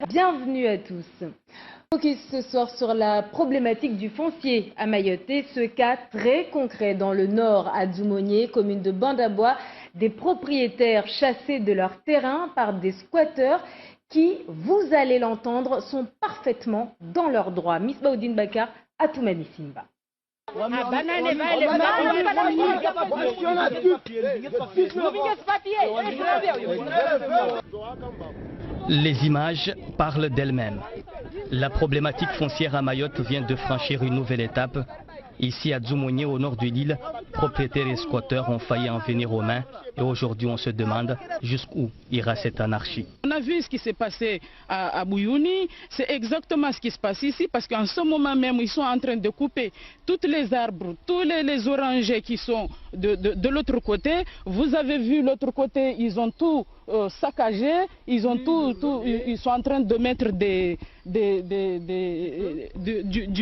Bienvenue à tous. Focus ce soir sur la problématique du foncier à Mayotte. Et ce cas très concret dans le nord à Dzoumogné, commune de Bandabois, des propriétaires chassés de leur terrain par des squatteurs qui, vous allez l'entendre, sont parfaitement dans leurs droits. Miss Baoudine Bakar, Atoumani Simba. Les images parlent d'elles-mêmes. La problématique foncière à Mayotte vient de franchir une nouvelle étape. Ici à Dzoumogné, au nord de l'île, propriétaires et squatteurs ont failli en venir aux mains. Et aujourd'hui, on se demande jusqu'où ira cette anarchie. On a vu ce qui s'est passé à Bouyouni. C'est exactement ce qui se passe ici. Parce qu'en ce moment même, ils sont en train de couper tous les arbres, tous les orangers qui sont de l'autre côté. Vous avez vu l'autre côté, ils ont tout saccagé. Ils sont en train de mettre du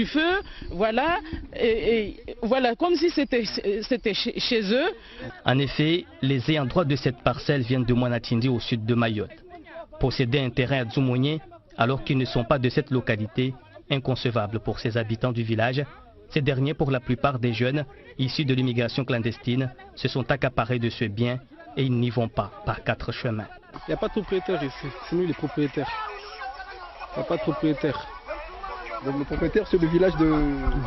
feu. Voilà. Et voilà, comme si c'était chez eux. En effet, les ayants droit de cette parcelle viennent de Mouanatindi au sud de Mayotte. Posséder un terrain à Dzoumogné alors qu'ils ne sont pas de cette localité, inconcevable pour ces habitants du village. Ces derniers, pour la plupart des jeunes issus de l'immigration clandestine, se sont accaparés de ce bien et ils n'y vont pas par 4 chemins. Il n'y a pas de propriétaire ici, c'est nous les propriétaires. Il n'y a pas de propriétaire. Donc le propriétaire c'est le village de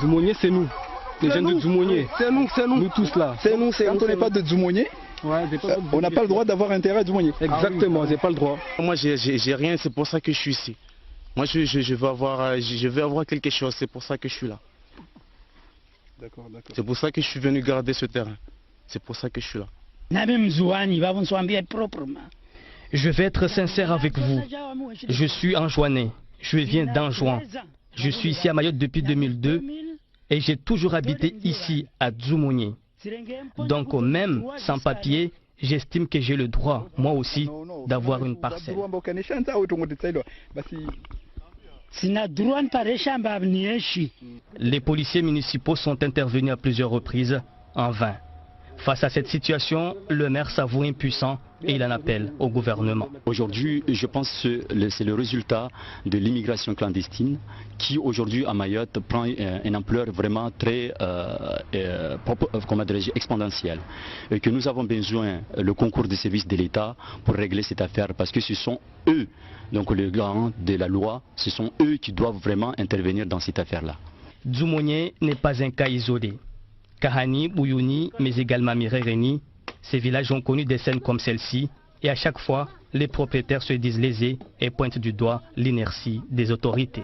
Dzoumogné, c'est nous. Les jeunes de Dzoumogné. C'est nous. Nous tous là. C'est nous. Quand on n'est pas de Dzoumogné, on n'a pas le droit d'avoir un terrain à Dzoumogné. Exactement, j'ai pas le droit. Moi j'ai rien, c'est pour ça que je suis ici. Moi je veux avoir quelque chose, c'est pour ça que je suis là. D'accord. C'est pour ça que je suis venu garder ce terrain. C'est pour ça que je suis là. Je vais être sincère avec vous. Je suis enjouané. Je viens d'Anjouan. Je suis ici à Mayotte depuis 2002 et j'ai toujours habité ici à Dzoumogné. Donc même sans papier, j'estime que j'ai le droit, moi aussi, d'avoir une parcelle. Les policiers municipaux sont intervenus à plusieurs reprises, en vain. Face à cette situation, le maire s'avoue impuissant et il en appelle au gouvernement. Aujourd'hui, je pense que c'est le résultat de l'immigration clandestine qui aujourd'hui à Mayotte prend une ampleur vraiment très exponentielle. Et que nous avons besoin le concours des services de l'État pour régler cette affaire parce que ce sont eux, donc les garants de la loi, ce sont eux qui doivent vraiment intervenir dans cette affaire-là. Dzoumogné n'est pas un cas isolé. Kahani, Bouyouni, mais également Mirereni, ces villages ont connu des scènes comme celle-ci et à chaque fois, les propriétaires se disent lésés et pointent du doigt l'inertie des autorités.